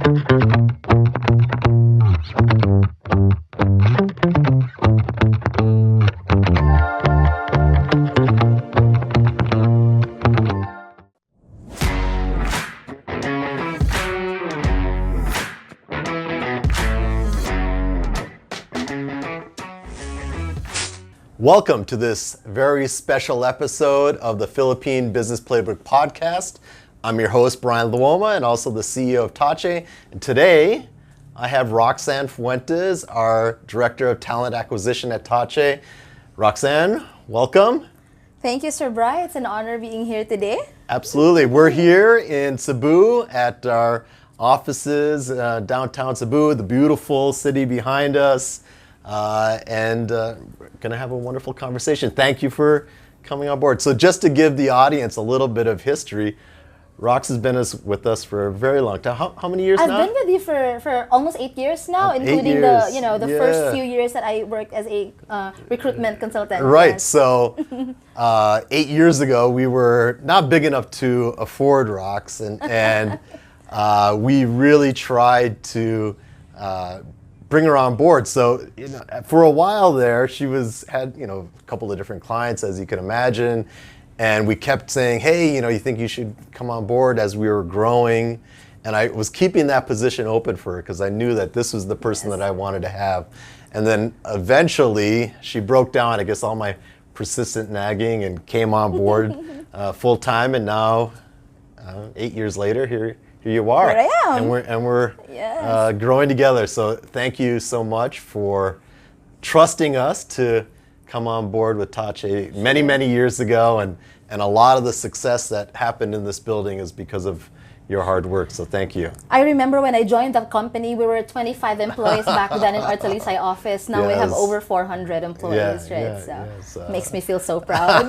Welcome to this very special episode of the Philippine Business Playbook podcast. I'm your host, Bryan and also the CEO of Tahche. And today, I have Roxanne Fuentes, our Director of Talent Acquisition at Tahche. Roxanne, welcome. Thank you, Sir Bryan. It's an honor being here today. Absolutely. We're here in Cebu at our offices, downtown Cebu, the beautiful city behind us. And going to have a wonderful conversation. Thank you for coming on board. So just to give the audience a little bit of history, Rox has been with us for a very long time. How many years now? I've been with you for almost 8 years now, including the first few years that I worked as a recruitment consultant. Right. Yes. So 8 years ago, we were not big enough to afford Rox, and we really tried to bring her on board. So for a while there, she had a couple of different clients, as you can imagine, and we kept saying, hey, you think you should come on board as we were growing. And I was keeping that position open for her because I knew that this was the person that I wanted to have. And then eventually she broke down, I guess, all my persistent nagging and came on board full time. And now 8 years later, here you are. Here I am. And we're growing together. So thank you so much for trusting us to come on board with Tahche many years ago. And a lot of the success that happened in this building is because of your hard work. So thank you. I remember when I joined the company, we were 25 employees back then in our Talisay office. Now we have over 400 employees, right? So makes me feel so proud.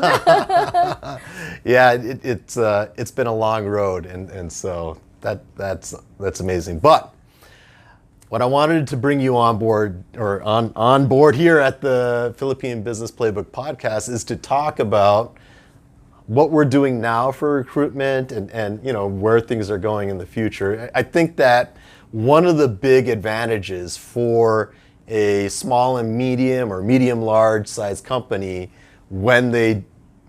Yeah, it's been a long road, and so that's amazing. But what I wanted to bring you on board here at the Philippine Business Playbook podcast is to talk about what we're doing now for recruitment and where things are going in the future. I think that one of the big advantages for a small and medium or medium large size company when they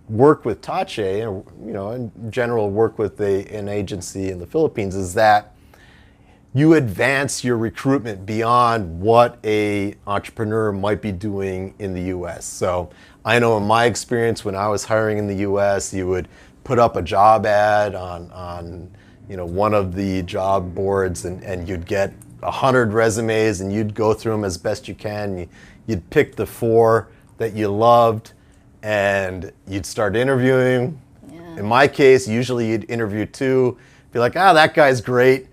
work with Tahche, in general work with an agency in the Philippines, is that you advance your recruitment beyond what a entrepreneur might be doing in the US. So I know in my experience when I was hiring in the US, you would put up a job ad on one of the job boards and you'd get 100 resumes and you'd go through them as best you can. You'd pick the 4 that you loved and you'd start interviewing. Yeah. In my case, usually you'd interview 2, be like, that guy's great.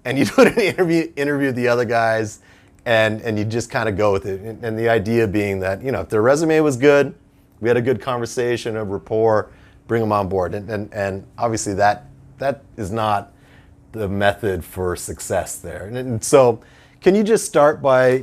And you would interview the other guys, and you just kind of go with it. And the idea being that, if their resume was good, we had a good conversation, a rapport, bring them on board. And obviously that is not the method for success there. And so can you just start by,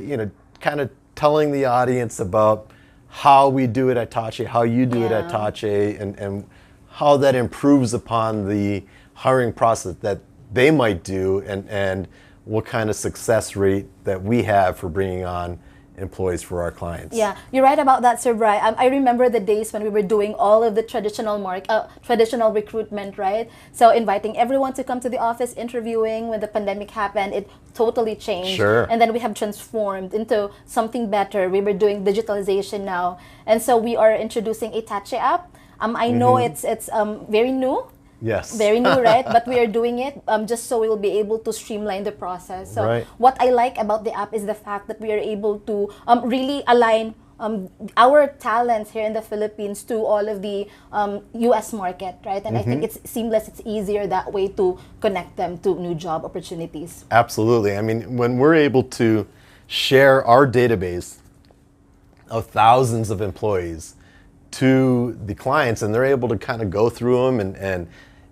kind of telling the audience about how we do it at Tahche, how you do it at Tahche, and how that improves upon the hiring process that they might do, and what kind of success rate that we have for bringing on employees for our clients. Yeah, you're right about that, Sir Bryan. I remember the days when we were doing all of the traditional recruitment, right? So inviting everyone to come to the office, interviewing. When the pandemic happened, it totally changed. Sure. And then we have transformed into something better. We were doing digitalization now. And so we are introducing a Tahche app. I know it's very new. Yes. Very new, right? But we are doing it just so we will be able to streamline the process. So what I like about the app is the fact that we are able to really align our talents here in the Philippines to all of the US market, right? And I think it's seamless, it's easier that way to connect them to new job opportunities. Absolutely. I mean, when we're able to share our database of thousands of employees to the clients, and they're able to kind of go through them, and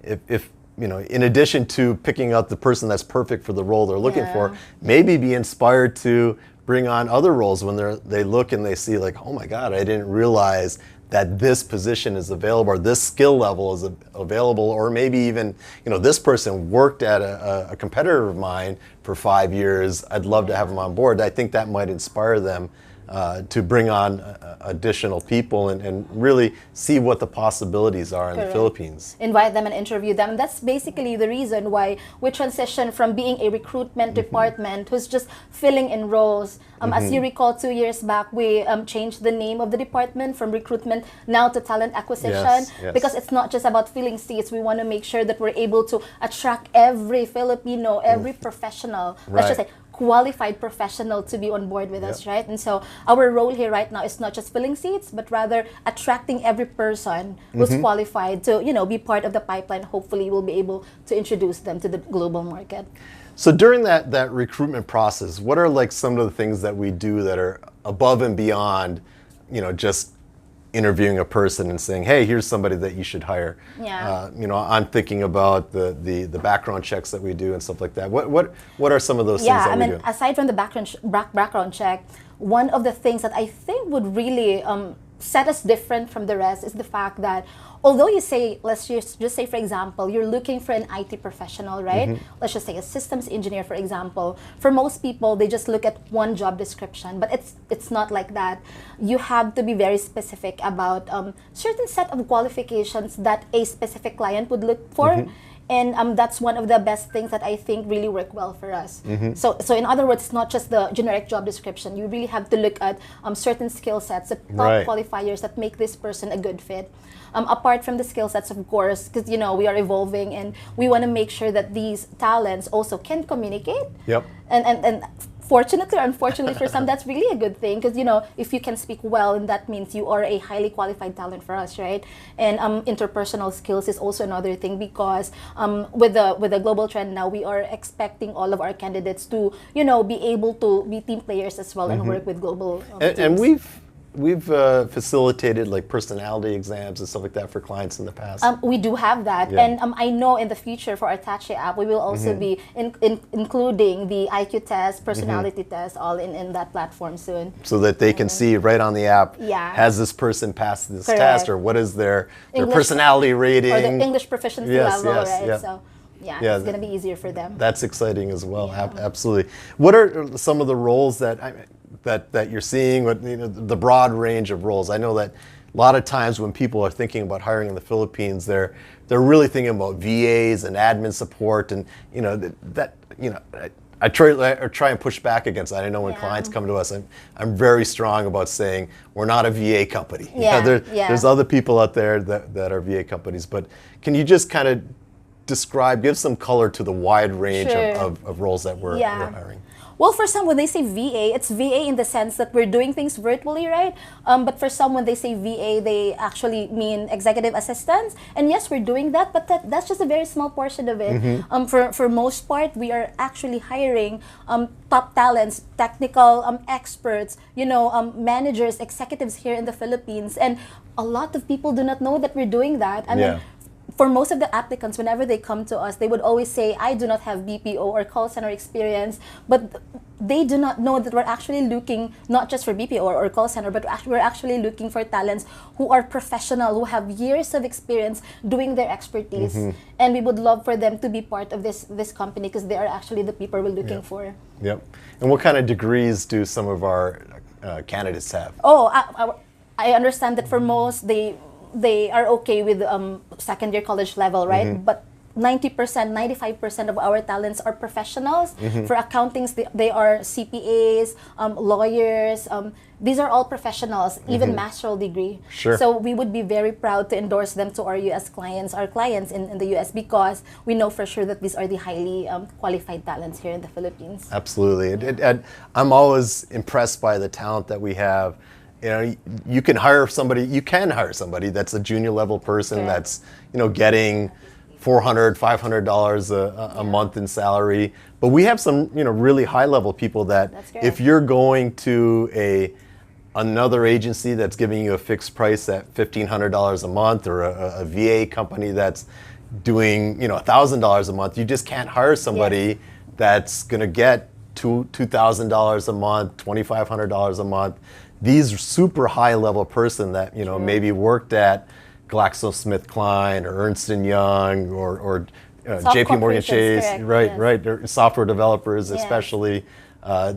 if in addition to picking out the person that's perfect for the role they're looking for, maybe be inspired to bring on other roles when they look and they see like, oh my God, I didn't realize that this position is available, or this skill level is available, or maybe even, this person worked at a competitor of mine for 5 years. I'd love to have them on board. I think that might inspire them to bring on additional people and really see what the possibilities are in the Philippines. Invite them and interview them. And that's basically the reason why we transitioned from being a recruitment department who's just filling in roles. As you recall, 2 years back, we changed the name of the department from recruitment now to talent acquisition, because it's not just about filling seats. We want to make sure that we're able to attract every Filipino, every professional, let's just say, qualified professional to be on board with us, right? And so our role here right now is not just filling seats, but rather attracting every person who's qualified to, be part of the pipeline. Hopefully, we'll be able to introduce them to the global market. So during that recruitment process, what are like some of the things that we do that are above and beyond, just interviewing a person and saying, hey, here's somebody that you should hire? Yeah. I'm thinking about the background checks that we do and stuff like that. What are some of those things that we do? Aside from the background check, one of the things that I think would really set us different from the rest is the fact that although you say, let's just say, for example, you're looking for an IT professional, right? Let's just say a systems engineer, for example. For most people, they just look at one job description, but it's not like that. You have to be very specific about certain set of qualifications that a specific client would look for. And that's one of the best things that I think really work well for us. So in other words, it's not just the generic job description. You really have to look at certain skill sets, the top qualifiers that make this person a good fit. Apart from the skill sets, of course, because we are evolving and we want to make sure that these talents also can communicate. And fortunately or unfortunately for some, that's really a good thing, because if you can speak well, and that means you are a highly qualified talent for us, right? And interpersonal skills is also another thing, because with the global trend now, we are expecting all of our candidates to be able to be team players as well and work with global teams. And we've facilitated like personality exams and stuff like that for clients in the past. We do have that, and I know in the future for our Tahche app, we will also be including the IQ test, personality test, all in that platform soon. So that they can see right on the app, has this person passed this test, or what is their personality rating? Or the English proficiency level, right? So it's going to be easier for them. That's exciting as well, absolutely. What are some of the roles that you're seeing, the broad range of roles? I know that a lot of times when people are thinking about hiring in the Philippines, they're really thinking about VAs and admin support, and I try and push back against that. I know when clients come to us, I'm very strong about saying we're not a VA company. There's other people out there that are VA companies, but can you just kind of give some color to the wide range of roles that we're hiring? Well, for some, when they say VA, it's VA in the sense that we're doing things virtually, right? But for some, when they say VA, they actually mean executive assistants. And yes, we're doing that, but that's just a very small portion of it. For most part, we are actually hiring top talents, technical experts, managers, executives here in the Philippines. And a lot of people do not know that we're doing that. I mean, for most of the applicants, whenever they come to us, they would always say, I do not have BPO or call center experience, but they do not know that we're actually looking not just for BPO or call center, but we're actually looking for talents who are professional, who have years of experience doing their expertise. And we would love for them to be part of this company, because they are actually the people we're looking for. And what kind of degrees do some of our candidates have? I understand that for most, they are okay with second-year college level, right? But 90%, 95% of our talents are professionals. For accountings, they are CPAs, lawyers. These are all professionals, even master's degree. So we would be very proud to endorse them to our U.S. clients, our clients in the U.S., because we know for sure that these are the highly qualified talents here in the Philippines. Absolutely. And I'm always impressed by the talent that we have. You can hire somebody that's a junior level person that's, getting $400, $500 a month in salary. But we have some, really high level people that if you're going to another agency that's giving you a fixed price at $1,500 a month, or a VA company that's doing, $1,000 a month, you just can't hire somebody that's going to get $2,000 a month, $2,500 a month, these super high level person that, you know, maybe worked at GlaxoSmithKline or Ernst & Young or JP Morgan Chase, correct, right, yes. right, they're software developers Yes. especially.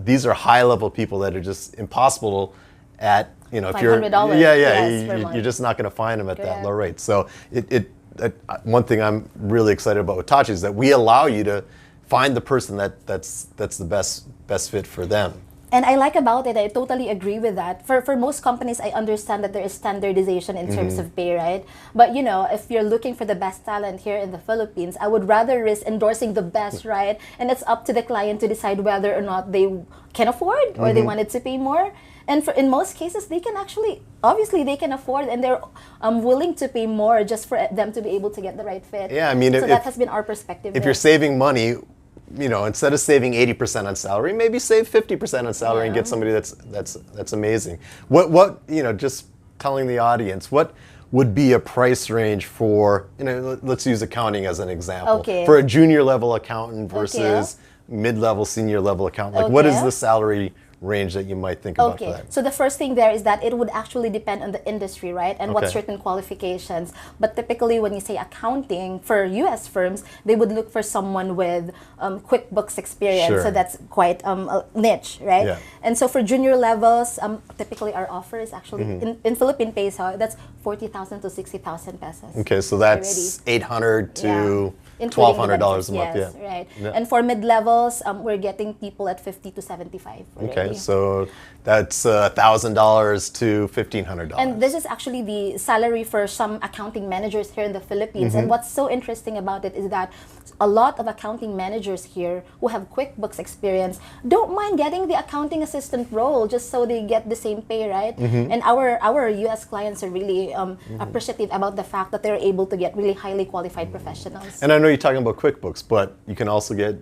These are high level people that are just impossible at, you know, if you're, $500, yeah, yes, per month. you're just not going to find them at that Correct. low rate. So one thing I'm really excited about with Tahche is that we allow you to find the person that's the best fit for them. And I like about it, I totally agree with that. For most companies, I understand that there is standardization in terms of pay, right? But you know, if you're looking for the best talent here in the Philippines, I would rather risk endorsing the best, right? And it's up to the client to decide whether or not they can afford or they wanted to pay more. And in most cases, they can actually, obviously they can afford and they're willing to pay more just for them to be able to get the right fit. Yeah, I mean, so that has been our perspective. If you're saving money, you know, instead of saving 80% on salary, maybe save 50% on salary and get somebody that's amazing. What you know, just telling the audience, what would be a price range for, you know, let's use accounting as an example. Okay. For a junior level accountant versus mid-level, senior level accountant, like what is the salary range that you might think about for that? So the first thing there is that it would actually depend on the industry, right? And what certain qualifications. But typically when you say accounting for US firms, they would look for someone with QuickBooks experience. Sure. So that's quite a niche, right? Yeah. And so for junior levels, typically our offer is actually in Philippine peso, that's 40,000 to 60,000 pesos. Okay, so that's $800 to Including $1,200 benefits, a month. yes, Yeah. right. Yeah. And for mid-levels, we're getting people at 50 to 75 already. Okay, so that's $1,000 to $1,500. And this is actually the salary for some accounting managers here in the Philippines. And what's so interesting about it is that a lot of accounting managers here who have QuickBooks experience don't mind getting the accounting assistant role just so they get the same pay, right? And our US clients are really appreciative about the fact that they're able to get really highly qualified professionals. And I know you're talking about QuickBooks, but you can also get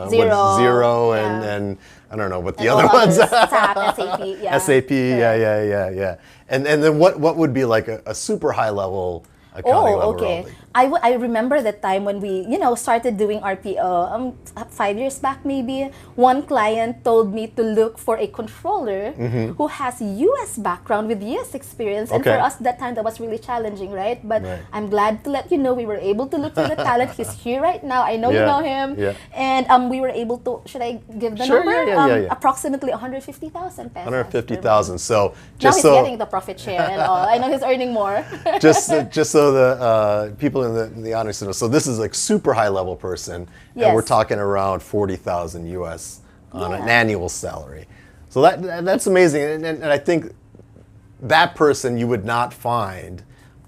Zero and I don't know what the other ones are. SAP, SAP, yeah. SAP, yeah. And then what would be like a super high level accounting level role? I remember the time when we, you know, started doing RPO 5 years back maybe. One client told me to look for a controller who has US background with US experience. And for us that time that was really challenging, right? But I'm glad to let you know we were able to look for the talent. He's here right now. I know you know him. Yeah. And we were able to, should I give the number? Yeah. Approximately 150,000 pesos. 150,000. So now just he's so getting the profit share and all. I know he's earning more. just so the people in the audience know. So this is like super high level person, and we're talking around 40,000 US on an annual salary. So that's amazing, and I think that person you would not find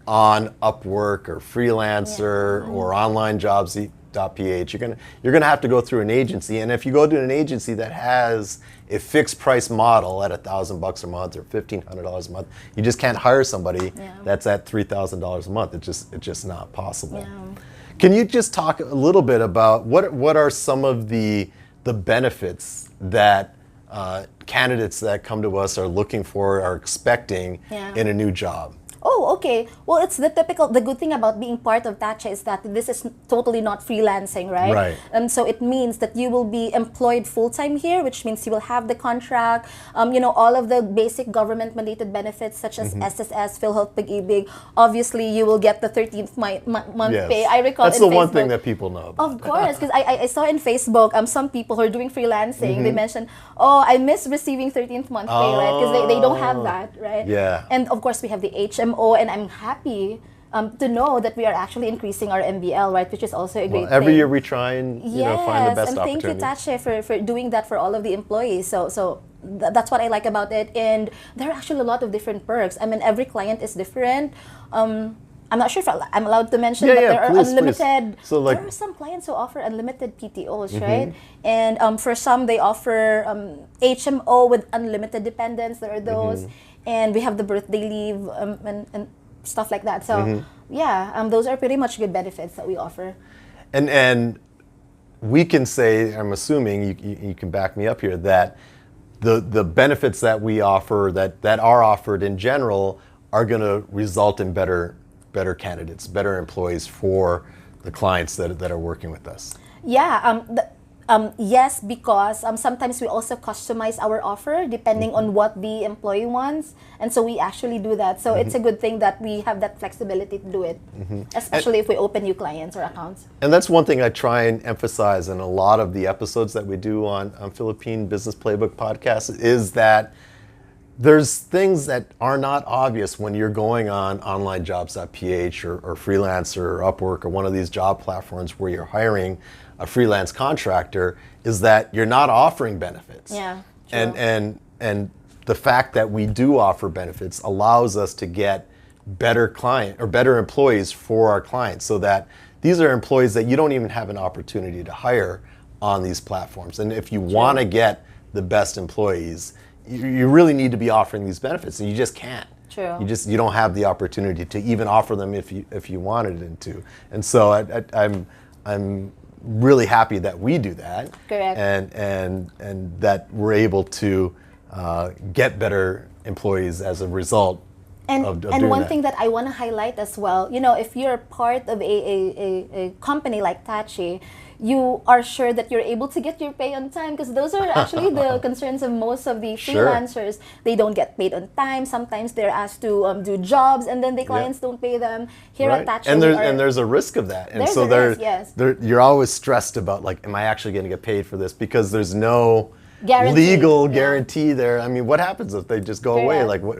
on Upwork or Freelancer or onlinejobs.ph. You're gonna have to go through an agency, and if you go to an agency that has a fixed price model at $1,000 a month or $1,500 a month, you just can't hire somebody that's at $3,000 a month. It's just not possible. Can you just talk a little bit about what are some of the benefits that candidates that come to us are looking for, are expecting in a new job? Oh, okay. Well, it's the good thing about being part of Tahche is that this is totally not freelancing, right? Right. And so it means that you will be employed full-time here, which means you will have the contract, you know, all of the basic government-mandated benefits such as SSS, PhilHealth, Pag-ibig. Obviously, you will get the 13th month pay. I recall that's in the Facebook, one thing that people know about. Of course, because I saw in Facebook some people who are doing freelancing, they mentioned, oh, I miss receiving 13th month pay, right? Because they don't have that, right? Yeah. And of course, we have the HMO, and I'm happy to know that we are actually increasing our MBL, right, which is also a great thing. Every year we try and find the best and thank opportunity. you, Tahche, for doing that for all of the employees. So that's what I like about it. And there are actually a lot of different perks. I mean, every client is different. I'm not sure if I'm allowed to mention, but there are unlimited. Please. So there are some clients who offer unlimited PTOs, right? And for some, they offer HMO with unlimited dependents. There are those. And we have the birthday leave and stuff like that. So those are pretty much good benefits that we offer. And we can say, I'm assuming you can back me up here, that the benefits that we offer, that are offered in general, are going to result in better candidates, better employees for the clients that are working with us. Yeah. Yes, because sometimes we also customize our offer depending on what the employee wants. And so we actually do that. So it's a good thing that we have that flexibility to do it, especially if we open new clients or accounts. And that's one thing I try and emphasize in a lot of the episodes that we do on Philippine Business Playbook podcast is that there's things that are not obvious when you're going on onlinejobs.ph or Freelancer or Upwork or one of these job platforms where you're hiring a freelance contractor, is that you're not offering benefits. Yeah, true. And the fact that we do offer benefits allows us to get better client or better employees for our clients, so that these are employees that you don't even have an opportunity to hire on these platforms. And if you want to get the best employees, you really need to be offering these benefits, and you just can't. True. You don't have the opportunity to even offer them if you wanted them to. And so I'm really happy that we do that. Correct. And that we're able to get better employees as a result of doing and one that. thing that I want to highlight as well, if you're part of a company like Tahche, you are sure that you're able to get your pay on time, because those are actually the concerns of most of the freelancers. Sure. They don't get paid on time. Sometimes they're asked to do jobs and then the clients don't pay them. Here at Tahche, and there's a risk of that. And so you're always stressed about, like, am I actually going to get paid for this? Because there's no legal guarantee there. I mean, what happens if they just go away? Like, what,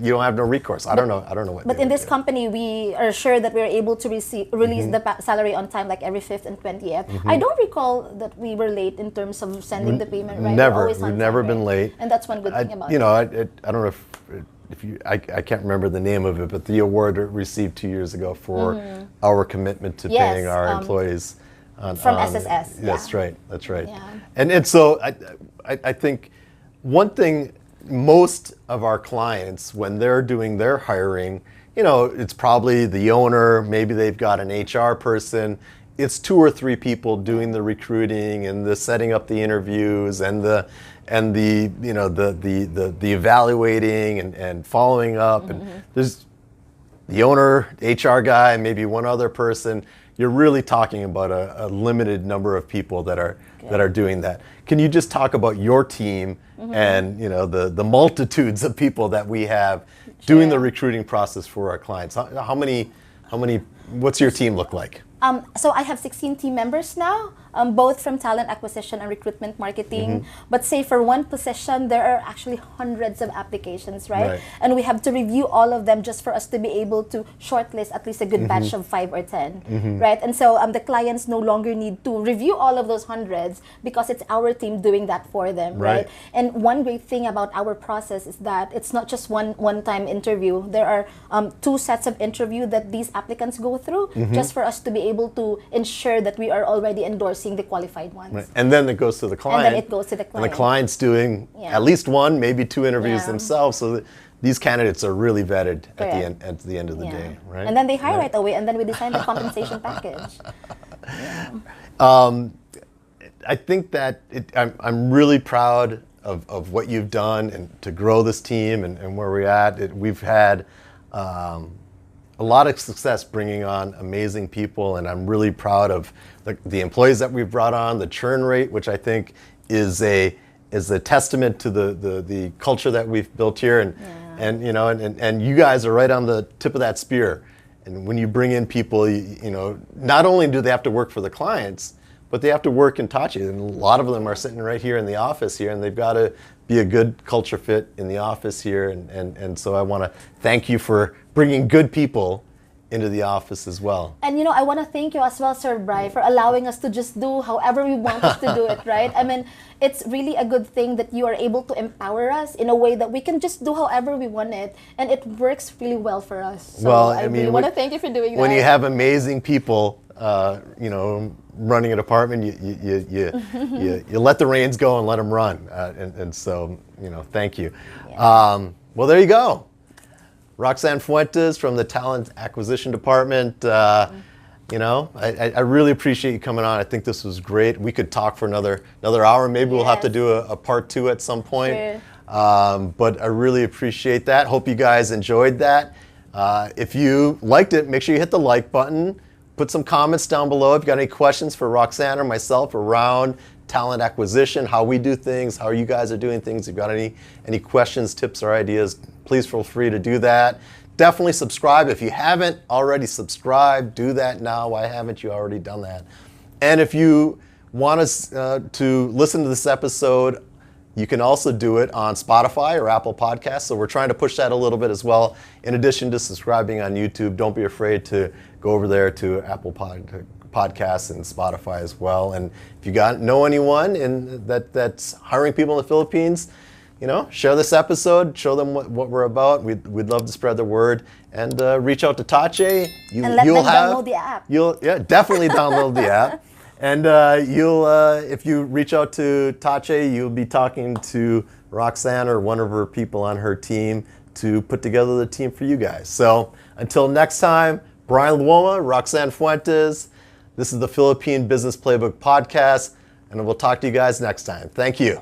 you don't have no recourse. I don't know what. But in this company, we are sure that we're able to release the salary on time, like every 5th and 20th. I don't recall that we were late in terms of sending the payment. Right? Never. We've never been late. And that's one good thing about it. I don't know if you. I can't remember the name of it, but the award received 2 years ago for our commitment to paying our employees. From SSS. That's right. That's right. Yeah. And so I think one thing, most of our clients, when they're doing their hiring, it's probably the owner, maybe they've got an HR person. It's 2 or 3 people doing the recruiting and the setting up the interviews and the evaluating and following up. And there's the owner, HR guy, maybe one other person. You're really talking about a limited number of people that are doing that. Can you just talk about your team and the multitudes of people that we have doing the recruiting process for our clients? How many? What's your team look like? So I have 16 team members now, both from talent acquisition and recruitment marketing. But say for one position, there are actually hundreds of applications, right? And we have to review all of them just for us to be able to shortlist at least a good batch of 5 or 10, right? And so the clients no longer need to review all of those hundreds, because it's our team doing that for them, right? And one great thing about our process is that it's not just one-time interview. There are 2 sets of interview that these applicants go through, just for us to be able to ensure that we are already endorsing the qualified ones. Right. And then it goes to the client. And then it goes to the client. And the client's doing at least 1, maybe 2 interviews themselves, so that these candidates are really vetted at the end of the day, right? And then they hire right away, and then we design the compensation package. I think that I'm really proud of what you've done and to grow this team and where we're at. We've had a lot of success bringing on amazing people, and I'm really proud of the employees that we've brought on, the churn rate, which I think is a testament to the culture that we've built here, and you guys are right on the tip of that spear. And when you bring in people, not only do they have to work for the clients, but they have to work in Tahche, and a lot of them are sitting right here in the office here, and they've got to be a good culture fit in the office here, and so I want to thank you for bringing good people into the office as well. And I want to thank you as well, Sir Bryan, for allowing us to just do however we want us to do it, right? I mean, it's really a good thing that you are able to empower us in a way that we can just do however we want it, and it works really well for us. So I really want to thank you for doing that. When you have amazing people, running a department, you let the reins go and let them run, and so thank you. Well, there you go. Roxanne Fuentes from the Talent Acquisition Department. I really appreciate you coming on. I think this was great. We could talk for another hour. Maybe we'll have to do a part 2 at some point. Sure. But I really appreciate that. Hope you guys enjoyed that. If you liked it, make sure you hit the like button. put some comments down below if you got any questions for Roxanne or myself around talent acquisition, how we do things, how you guys are doing things. If you've got any questions, tips, or ideas, please feel free to do that. Definitely subscribe. If you haven't already subscribed, do that now. Why haven't you already done that? And if you want us to listen to this episode, you can also do it on Spotify or Apple Podcasts. So we're trying to push that a little bit as well. In addition to subscribing on YouTube, don't be afraid to go over there to Apple Podcasts and Spotify as well. And if you know anyone that's hiring people in the Philippines, share this episode, show them what we're about. We'd love to spread the word, and reach out to Tahche. And let them download the app. Definitely download the app. And if you reach out to Tahche, you'll be talking to Roxanne or one of her people on her team to put together the team for you guys. So until next time, Bryan Luoma, Roxanne Fuentes, this is the Philippine Business Playbook Podcast, and we'll talk to you guys next time. Thank you.